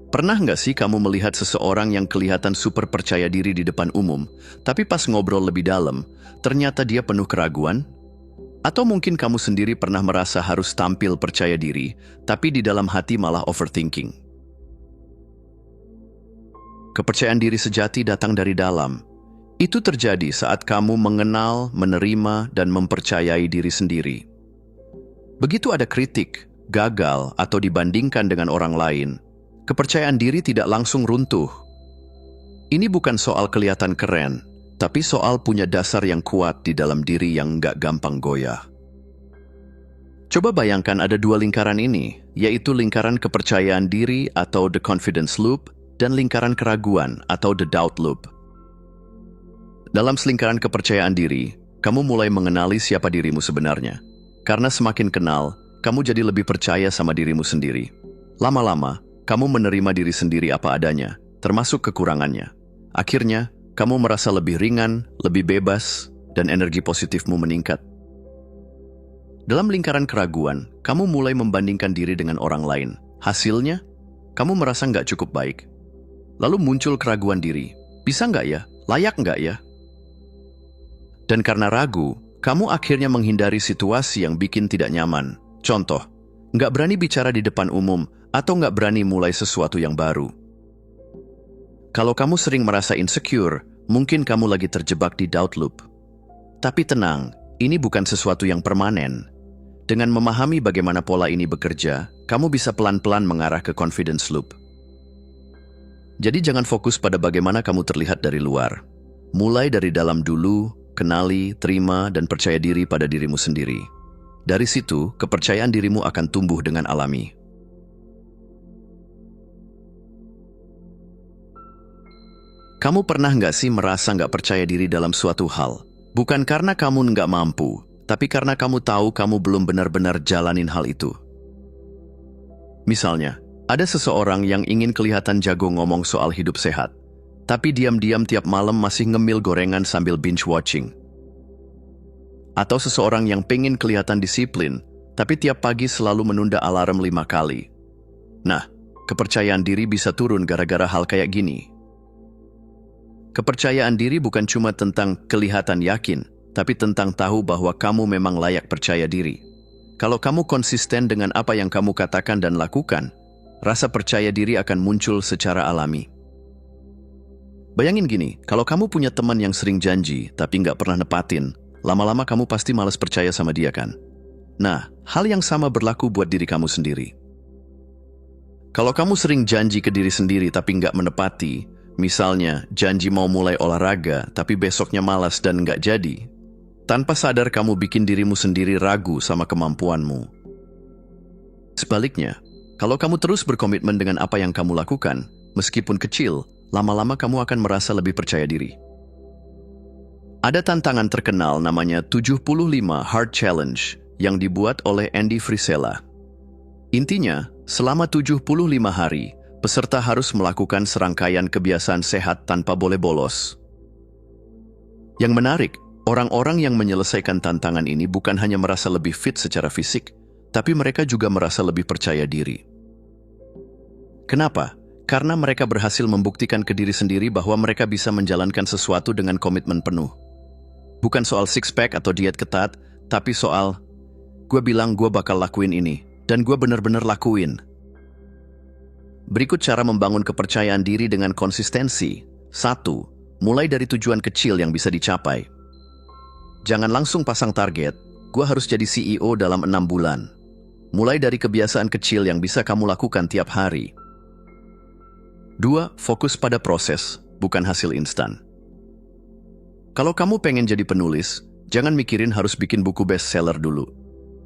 Pernah nggak sih kamu melihat seseorang yang kelihatan super percaya diri di depan umum, tapi pas ngobrol lebih dalam, ternyata dia penuh keraguan? Atau mungkin kamu sendiri pernah merasa harus tampil percaya diri, tapi di dalam hati malah overthinking? Kepercayaan diri sejati datang dari dalam. Itu terjadi saat kamu mengenal, menerima, dan mempercayai diri sendiri. Begitu ada kritik, gagal, atau dibandingkan dengan orang lain, kepercayaan diri tidak langsung runtuh. Ini bukan soal kelihatan keren, tapi soal punya dasar yang kuat di dalam diri yang nggak gampang goyah. Coba bayangkan ada dua lingkaran ini, yaitu lingkaran kepercayaan diri atau the confidence loop, dan lingkaran keraguan atau the doubt loop. Dalam selingkaran kepercayaan diri, kamu mulai mengenali siapa dirimu sebenarnya. Karena semakin kenal, kamu jadi lebih percaya sama dirimu sendiri. Lama-lama, kamu menerima diri sendiri apa adanya, termasuk kekurangannya. Akhirnya, kamu merasa lebih ringan, lebih bebas, dan energi positifmu meningkat. Dalam lingkaran keraguan, kamu mulai membandingkan diri dengan orang lain. Hasilnya, kamu merasa nggak cukup baik. Lalu muncul keraguan diri. Bisa nggak ya? Layak nggak ya? Dan karena ragu, kamu akhirnya menghindari situasi yang bikin tidak nyaman. Contoh, nggak berani bicara di depan umum, atau nggak berani mulai sesuatu yang baru. Kalau kamu sering merasa insecure, mungkin kamu lagi terjebak di doubt loop. Tapi tenang, ini bukan sesuatu yang permanen. Dengan memahami bagaimana pola ini bekerja, kamu bisa pelan-pelan mengarah ke confidence loop. Jadi jangan fokus pada bagaimana kamu terlihat dari luar. Mulai dari dalam dulu, kenali, terima, dan percaya diri pada dirimu sendiri. Dari situ, kepercayaan dirimu akan tumbuh dengan alami. Kamu pernah nggak sih merasa nggak percaya diri dalam suatu hal? Bukan karena kamu nggak mampu, tapi karena kamu tahu kamu belum benar-benar jalanin hal itu. Misalnya, ada seseorang yang ingin kelihatan jago ngomong soal hidup sehat, tapi diam-diam tiap malam masih ngemil gorengan sambil binge watching. Atau seseorang yang pengen kelihatan disiplin, tapi tiap pagi selalu menunda alarm 5 kali. Nah, kepercayaan diri bisa turun gara-gara hal kayak gini. Kepercayaan diri bukan cuma tentang kelihatan yakin, tapi tentang tahu bahwa kamu memang layak percaya diri. Kalau kamu konsisten dengan apa yang kamu katakan dan lakukan, rasa percaya diri akan muncul secara alami. Bayangin gini, kalau kamu punya teman yang sering janji tapi nggak pernah nepatin, lama-lama kamu pasti malas percaya sama dia kan? Nah, hal yang sama berlaku buat diri kamu sendiri. Kalau kamu sering janji ke diri sendiri tapi nggak menepati, misalnya, janji mau mulai olahraga, tapi besoknya malas dan nggak jadi. Tanpa sadar kamu bikin dirimu sendiri ragu sama kemampuanmu. Sebaliknya, kalau kamu terus berkomitmen dengan apa yang kamu lakukan, meskipun kecil, lama-lama kamu akan merasa lebih percaya diri. Ada tantangan terkenal namanya 75 Hard Challenge yang dibuat oleh Andy Frisella. Intinya, selama 75 hari, peserta harus melakukan serangkaian kebiasaan sehat tanpa boleh bolos. Yang menarik, orang-orang yang menyelesaikan tantangan ini bukan hanya merasa lebih fit secara fisik, tapi mereka juga merasa lebih percaya diri. Kenapa? Karena mereka berhasil membuktikan ke diri sendiri bahwa mereka bisa menjalankan sesuatu dengan komitmen penuh. Bukan soal six-pack atau diet ketat, tapi soal, gue bilang gue bakal lakuin ini, dan gue benar-benar lakuin. Berikut cara membangun kepercayaan diri dengan konsistensi. 1. Mulai dari tujuan kecil yang bisa dicapai. Jangan langsung pasang target, gue harus jadi CEO dalam 6 bulan. Mulai dari kebiasaan kecil yang bisa kamu lakukan tiap hari. 2. Fokus pada proses, bukan hasil instan. Kalau kamu pengen jadi penulis, jangan mikirin harus bikin buku bestseller dulu.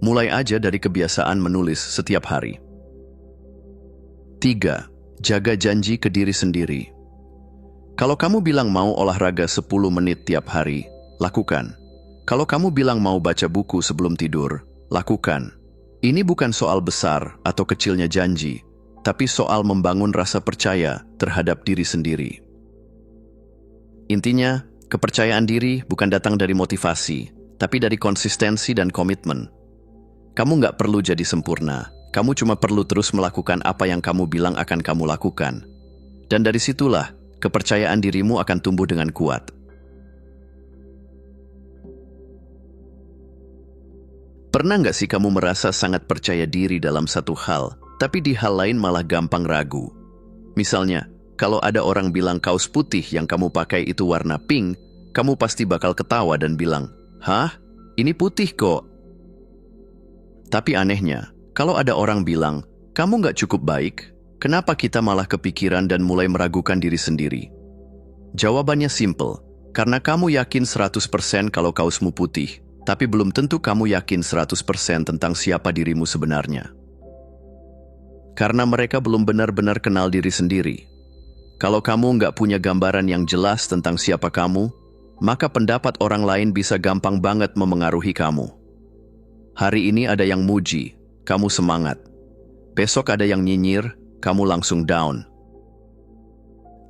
Mulai aja dari kebiasaan menulis setiap hari. 3. Jaga janji ke diri sendiri. Kalau kamu bilang mau olahraga 10 menit tiap hari, lakukan. Kalau kamu bilang mau baca buku sebelum tidur, lakukan. Ini bukan soal besar atau kecilnya janji, tapi soal membangun rasa percaya terhadap diri sendiri. Intinya, kepercayaan diri bukan datang dari motivasi, tapi dari konsistensi dan komitmen. Kamu nggak perlu jadi sempurna. Kamu cuma perlu terus melakukan apa yang kamu bilang akan kamu lakukan. Dan dari situlah, kepercayaan dirimu akan tumbuh dengan kuat. Pernah nggak sih kamu merasa sangat percaya diri dalam satu hal, tapi di hal lain malah gampang ragu? Misalnya, kalau ada orang bilang kaos putih yang kamu pakai itu warna pink, kamu pasti bakal ketawa dan bilang, "Hah? Ini putih kok." Tapi anehnya, kalau ada orang bilang, "Kamu nggak cukup baik," kenapa kita malah kepikiran dan mulai meragukan diri sendiri? Jawabannya simple, karena kamu yakin 100% kalau kaosmu putih, tapi belum tentu kamu yakin 100% tentang siapa dirimu sebenarnya. Karena mereka belum benar-benar kenal diri sendiri. Kalau kamu nggak punya gambaran yang jelas tentang siapa kamu, maka pendapat orang lain bisa gampang banget memengaruhi kamu. Hari ini ada yang muji, kamu semangat. Besok ada yang nyinyir, kamu langsung down.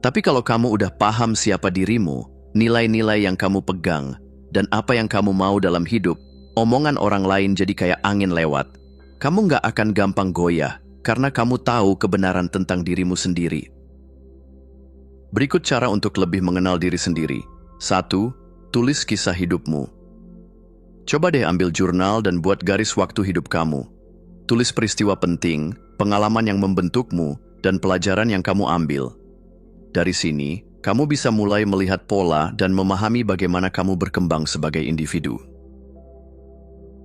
Tapi kalau kamu udah paham siapa dirimu, nilai-nilai yang kamu pegang, dan apa yang kamu mau dalam hidup, omongan orang lain jadi kayak angin lewat. Kamu nggak akan gampang goyah, karena kamu tahu kebenaran tentang dirimu sendiri. Berikut cara untuk lebih mengenal diri sendiri. 1. Tulis kisah hidupmu. Coba deh ambil jurnal dan buat garis waktu hidup kamu. Tulis peristiwa penting, pengalaman yang membentukmu, dan pelajaran yang kamu ambil. Dari sini, kamu bisa mulai melihat pola dan memahami bagaimana kamu berkembang sebagai individu.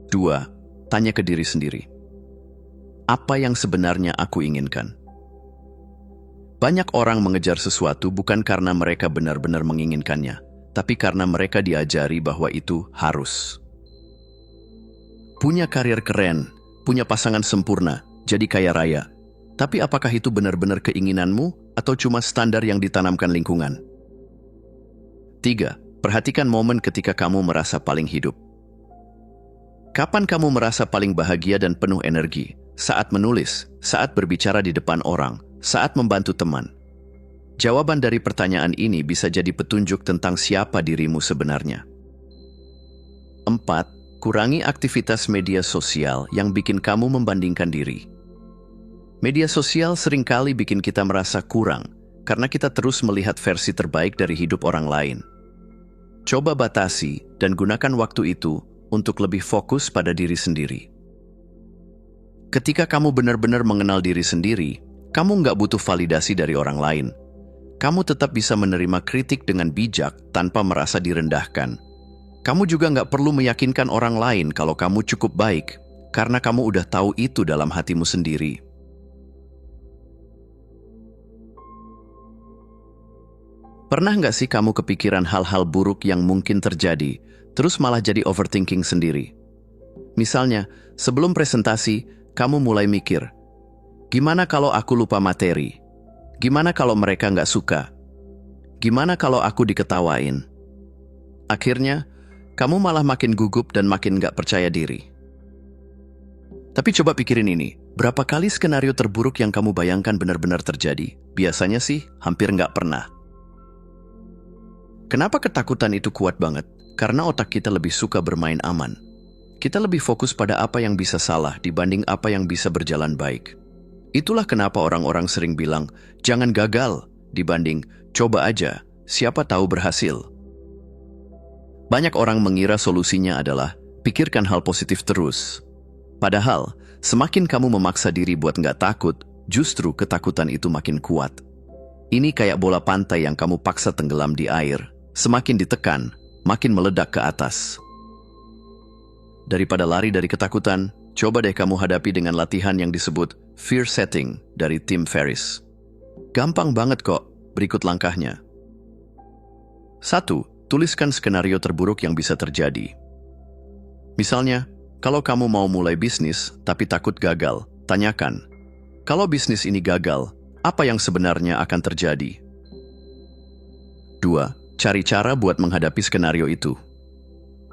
2. Tanya ke diri sendiri. Apa yang sebenarnya aku inginkan? Banyak orang mengejar sesuatu bukan karena mereka benar-benar menginginkannya, tapi karena mereka diajari bahwa itu harus. Punya karir keren, punya pasangan sempurna, jadi kaya raya. Tapi apakah itu benar-benar keinginanmu atau cuma standar yang ditanamkan lingkungan? 3. Perhatikan momen ketika kamu merasa paling hidup. Kapan kamu merasa paling bahagia dan penuh energi? Saat menulis, saat berbicara di depan orang, saat membantu teman. Jawaban dari pertanyaan ini bisa jadi petunjuk tentang siapa dirimu sebenarnya. 4. Kurangi aktivitas media sosial yang bikin kamu membandingkan diri. Media sosial seringkali bikin kita merasa kurang karena kita terus melihat versi terbaik dari hidup orang lain. Coba batasi dan gunakan waktu itu untuk lebih fokus pada diri sendiri. Ketika kamu benar-benar mengenal diri sendiri, kamu nggak butuh validasi dari orang lain. Kamu tetap bisa menerima kritik dengan bijak tanpa merasa direndahkan. Kamu juga nggak perlu meyakinkan orang lain kalau kamu cukup baik, karena kamu udah tahu itu dalam hatimu sendiri. Pernah nggak sih kamu kepikiran hal-hal buruk yang mungkin terjadi, terus malah jadi overthinking sendiri? Misalnya, sebelum presentasi, kamu mulai mikir, gimana kalau aku lupa materi? Gimana kalau mereka nggak suka? Gimana kalau aku diketawain? Akhirnya, kamu malah makin gugup dan makin nggak percaya diri. Tapi coba pikirin ini, berapa kali skenario terburuk yang kamu bayangkan benar-benar terjadi? Biasanya sih, hampir nggak pernah. Kenapa ketakutan itu kuat banget? Karena otak kita lebih suka bermain aman. Kita lebih fokus pada apa yang bisa salah dibanding apa yang bisa berjalan baik. Itulah kenapa orang-orang sering bilang, jangan gagal, dibanding coba aja, siapa tahu berhasil. Banyak orang mengira solusinya adalah pikirkan hal positif terus. Padahal, semakin kamu memaksa diri buat nggak takut, justru ketakutan itu makin kuat. Ini kayak bola pantai yang kamu paksa tenggelam di air. Semakin ditekan, makin meledak ke atas. Daripada lari dari ketakutan, coba deh kamu hadapi dengan latihan yang disebut fear setting dari Tim Ferriss. Gampang banget kok, berikut langkahnya. 1. Tuliskan skenario terburuk yang bisa terjadi. Misalnya, kalau kamu mau mulai bisnis tapi takut gagal, tanyakan, kalau bisnis ini gagal, apa yang sebenarnya akan terjadi? 2. Cari cara buat menghadapi skenario itu.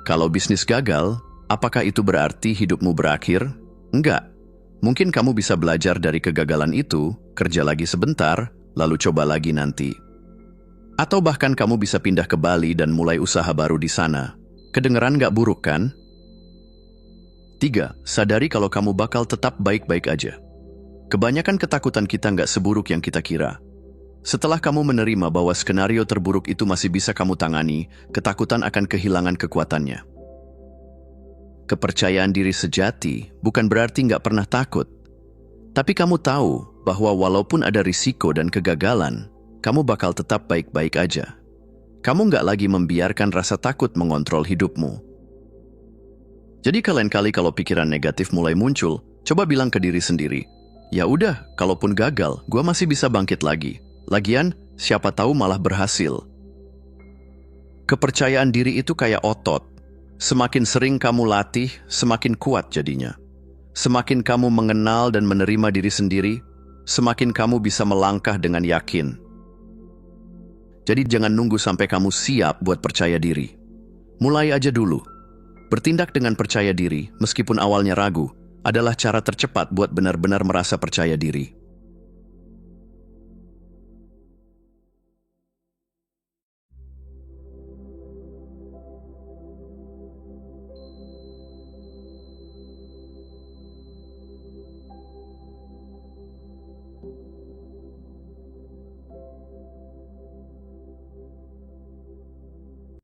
Kalau bisnis gagal, apakah itu berarti hidupmu berakhir? Enggak. Mungkin kamu bisa belajar dari kegagalan itu, kerja lagi sebentar, lalu coba lagi nanti. Atau bahkan kamu bisa pindah ke Bali dan mulai usaha baru di sana. Kedengeran nggak buruk kan? 3. Sadari kalau kamu bakal tetap baik-baik aja. Kebanyakan ketakutan kita nggak seburuk yang kita kira. Setelah kamu menerima bahwa skenario terburuk itu masih bisa kamu tangani, ketakutan akan kehilangan kekuatannya. Kepercayaan diri sejati bukan berarti nggak pernah takut. Tapi kamu tahu bahwa walaupun ada risiko dan kegagalan, kamu bakal tetap baik-baik aja. Kamu nggak lagi membiarkan rasa takut mengontrol hidupmu. Jadi lain kali kalau pikiran negatif mulai muncul, coba bilang ke diri sendiri, ya udah, kalaupun gagal, gua masih bisa bangkit lagi. Lagian, siapa tahu malah berhasil. Kepercayaan diri itu kayak otot. Semakin sering kamu latih, semakin kuat jadinya. Semakin kamu mengenal dan menerima diri sendiri, semakin kamu bisa melangkah dengan yakin. Jadi jangan nunggu sampai kamu siap buat percaya diri. Mulai aja dulu. Bertindak dengan percaya diri, meskipun awalnya ragu, adalah cara tercepat buat benar-benar merasa percaya diri.